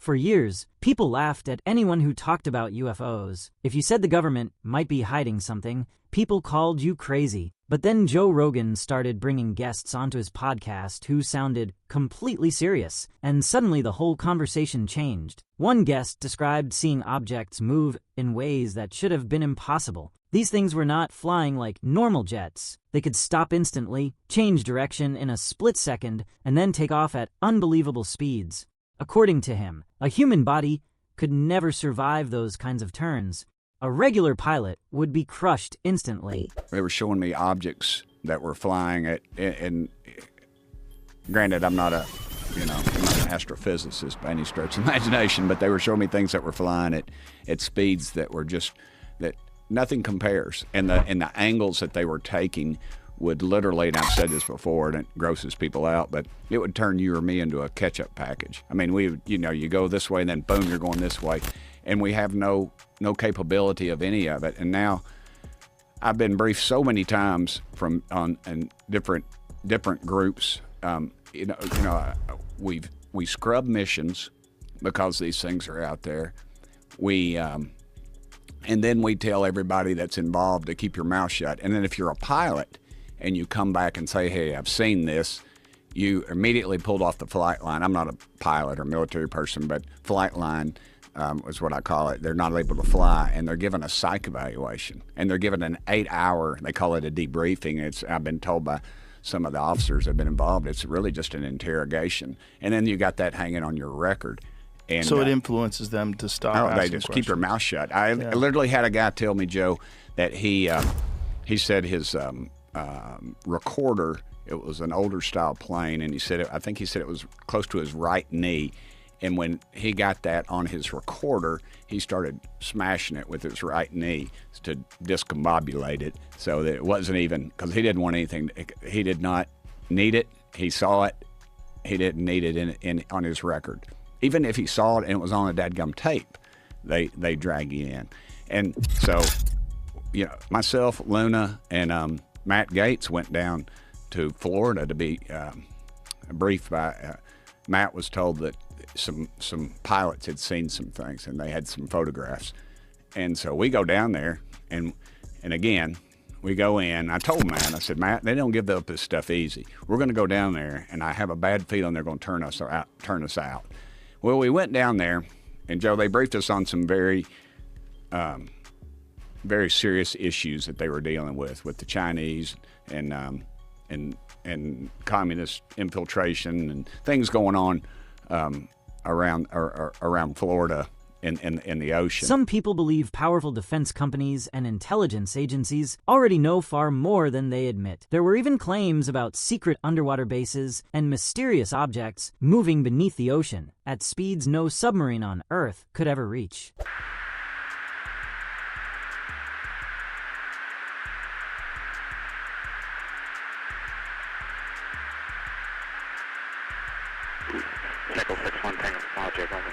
For years, people laughed at anyone who talked about UFOs. If you said the government might be hiding something, people called you crazy. But then Joe Rogan started bringing guests onto his podcast who sounded completely serious, and suddenly the whole conversation changed. One guest described seeing objects move in ways that should have been impossible. These things were not flying like normal jets. They could stop instantly, change direction in a split second, and then take off at unbelievable speeds. According to him, a human body could never survive those kinds of turns. A regular pilot would be crushed instantly. They were showing me objects that were flying at, and granted, I'm not an astrophysicist by any stretch of imagination, but they were showing me things that were flying at speeds that were just, that nothing compares. And the angles that they were taking would literally, and I've said this before, and it grosses people out, but it would turn you or me into a ketchup package. I mean, you go this way and then boom, you're going this way. And we have no capability of any of it. And now I've been briefed so many times and different groups. We scrub missions because these things are out there. And then we tell everybody that's involved to keep your mouth shut. And then if you're a pilot and you come back and say, hey, I've seen this, you immediately pulled off the flight line. I'm not a pilot or military person, but flight line is what I call it. They're not able to fly, and they're given a psych evaluation, and they're given an 8-hour, they call it a debriefing. I've been told by some of the officers that have been involved, it's really just an interrogation. And then you got that hanging on your record. And, so it influences them to stop asking they just questions. Keep their mouth shut. I literally had a guy tell me, Joe, that he said his recorder, it was an older style plane, and I think he said it was close to his right knee. And when he got that on his recorder, he started smashing it with his right knee to discombobulate it, so that it wasn't even, because he didn't want anything. He did not need it. He saw it. He didn't need it on his record. Even if he saw it and it was on a dadgum tape, they drag you in. And so, myself, Luna, and Matt Gates went down to Florida to be briefed by. Matt was told that some pilots had seen some things and they had some photographs. And so we go down there and again, we go in. I told Matt, I said, Matt, they don't give up this stuff easy. We're going to go down there and I have a bad feeling they're going to turn us out. Well, we went down there, and Joe, they briefed us on some very serious issues that they were dealing with the Chinese and communist infiltration and things going on around Florida in the ocean. Some people believe powerful defense companies and intelligence agencies already know far more than they admit. There were even claims about secret underwater bases and mysterious objects moving beneath the ocean at speeds no submarine on Earth could ever reach. Echo 6-1 Tango Project, over.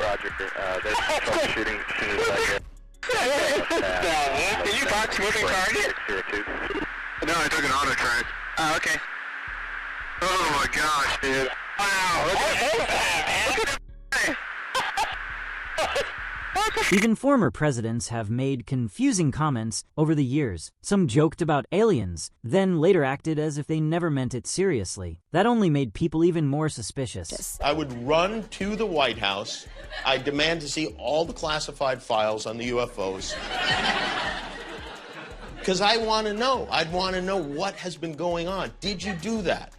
Roger, there's troubleshooting as soon as I get... Did you box moving target? No, I took an auto track. Oh, okay. Oh my gosh, dude. Wow, look at Even former presidents have made confusing comments over the years. Some joked about aliens, then later acted as if they never meant it seriously. That only made people even more suspicious. I would run to the White House. I demand to see all the classified files on the UFOs. Because I want to know. I'd want to know what has been going on. Did you do that?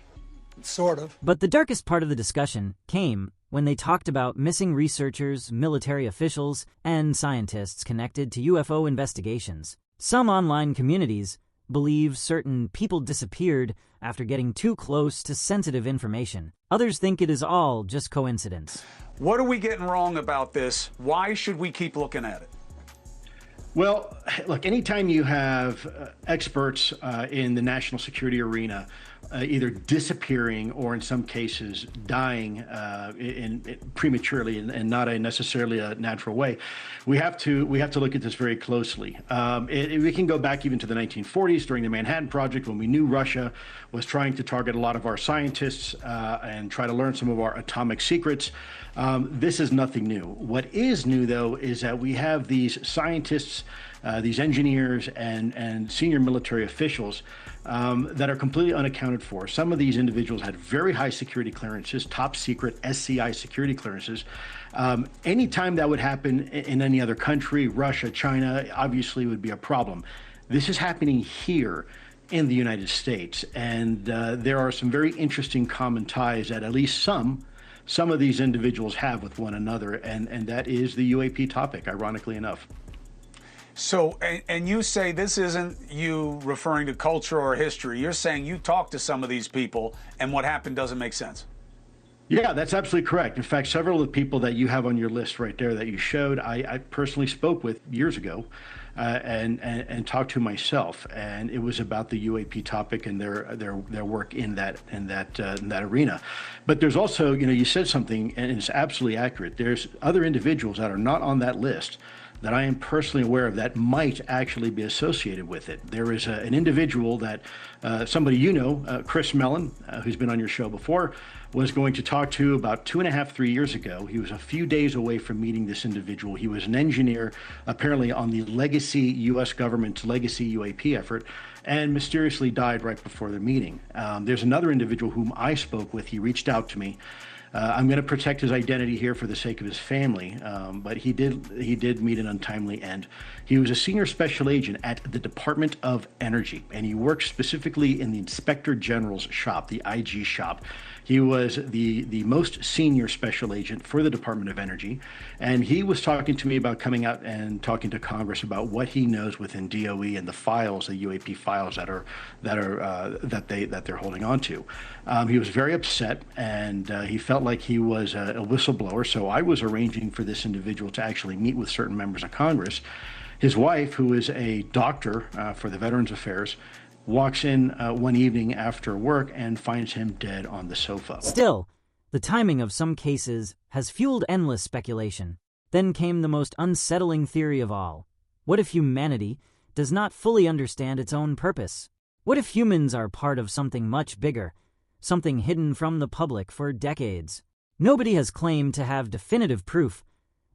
Sort of. But the darkest part of the discussion came when they talked about missing researchers, military officials, and scientists connected to UFO investigations. Some online communities believe certain people disappeared after getting too close to sensitive information. Others think it is all just coincidence. What are we getting wrong about this? Why should we keep looking at it? Well, look, anytime you have experts in the national security arena either disappearing or in some cases dying prematurely and not necessarily a natural way. We have to look at this very closely. We can go back even to the 1940s during the Manhattan Project, when we knew Russia was trying to target a lot of our scientists and try to learn some of our atomic secrets. This is nothing new. What is new, though, is that we have these scientists, these engineers and senior military officials that are completely unaccounted for. Some of these individuals had very high security clearances, top secret SCI security clearances. Anytime that would happen in any other country, Russia, China, obviously would be a problem. This is happening here in the United States, and there are some very interesting common ties that at least some of these individuals have with one another, and that is the UAP topic, ironically enough. So, and you say this isn't you referring to culture or history. You're saying you talked to some of these people and what happened doesn't make sense. Yeah, that's absolutely correct. In fact, several of the people that you have on your list right there that you showed, I personally spoke with years ago and talked to myself, and it was about the UAP topic and their work in that arena. But there's also, you said something, and it's absolutely accurate. There's other individuals that are not on that list that I am personally aware of that might actually be associated with it. There is an individual that somebody Chris Mellon, who's been on your show before, was going to talk to about 2.5, 3 years ago. He was a few days away from meeting this individual. He was an engineer, apparently on the legacy U.S. government's legacy UAP effort, and mysteriously died right before the meeting. There's another individual whom I spoke with. He reached out to me. I'm going to protect his identity here for the sake of his family, but he did meet an untimely end. He was a senior special agent at the Department of Energy, and he worked specifically in the Inspector General's shop, the IG shop. He was the most senior special agent for the Department of Energy, and he was talking to me about coming out and talking to Congress about what he knows within DOE and the files, the UAP files that they're holding on to. He was very upset, and he felt like he was a whistleblower. So I was arranging for this individual to actually meet with certain members of Congress. His wife, who is a doctor for the Veterans Affairs, walks in one evening after work and finds him dead on the sofa. Still, the timing of some cases has fueled endless speculation. Then came the most unsettling theory of all. What if humanity does not fully understand its own purpose? What if humans are part of something much bigger, something hidden from the public for decades? Nobody has claimed to have definitive proof,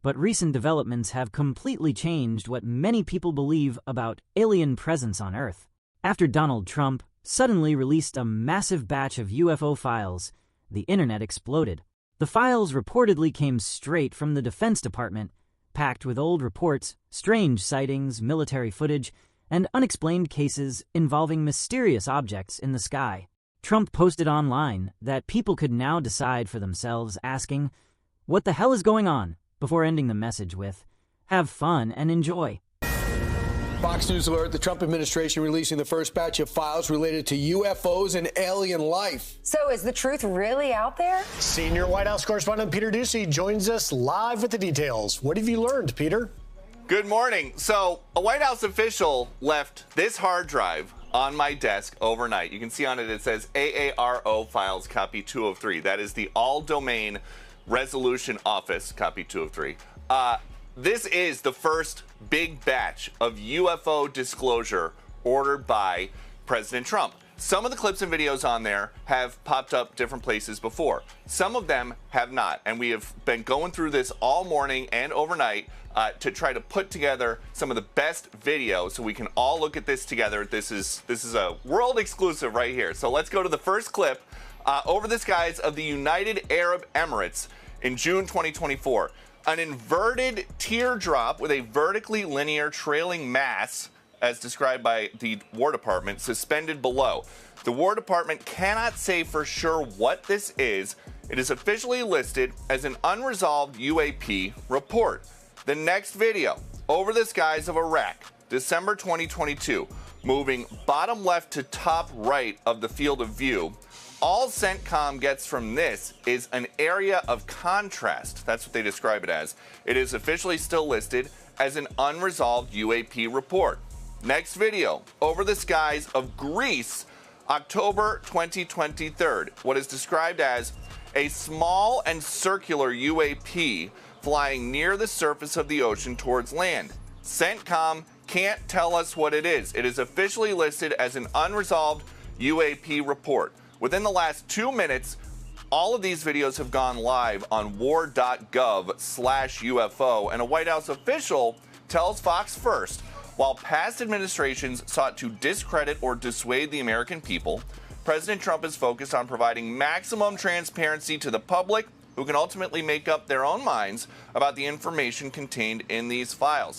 but recent developments have completely changed what many people believe about alien presence on Earth. After Donald Trump suddenly released a massive batch of UFO files, the internet exploded. The files reportedly came straight from the Defense Department, packed with old reports, strange sightings, military footage, and unexplained cases involving mysterious objects in the sky. Trump posted online that people could now decide for themselves, asking, "What the hell is going on?" before ending the message with, "Have fun and enjoy." Fox News alert, the Trump administration releasing the first batch of files related to UFOs and alien life. So is the truth really out there? Senior White House correspondent Peter Doocy joins us live with the details. What have you learned, Peter? Good morning. So a White House official left this hard drive on my desk overnight. You can see on it, it says AARO files copy 203. That is the all domain resolution office copy 203. This is the first big batch of UFO disclosure ordered by President Trump. Some of the clips and videos on there have popped up different places before. Some of them have not. And we have been going through this all morning and overnight to try to put together some of the best video so we can all look at this together. This is a world exclusive right here. So let's go to the first clip over the skies of the United Arab Emirates in June 2024. An inverted teardrop with a vertically linear trailing mass, as described by the War Department, suspended below. The War Department cannot say for sure what this is. It is officially listed as an unresolved UAP report. The next video, over the skies of Iraq, December 2022, moving bottom left to top right of the field of view. All CENTCOM gets from this is an area of contrast. That's what they describe it as. It is officially still listed as an unresolved UAP report. Next video, over the skies of Greece October 2023, what is described as a small and circular UAP flying near the surface of the ocean towards land. CENTCOM can't tell us what it is. It is officially listed as an unresolved UAP report. Within the last 2 minutes, all of these videos have gone live on war.gov/UFO, and a White House official tells Fox First, while past administrations sought to discredit or dissuade the American people, President Trump is focused on providing maximum transparency to the public, who can ultimately make up their own minds about the information contained in these files.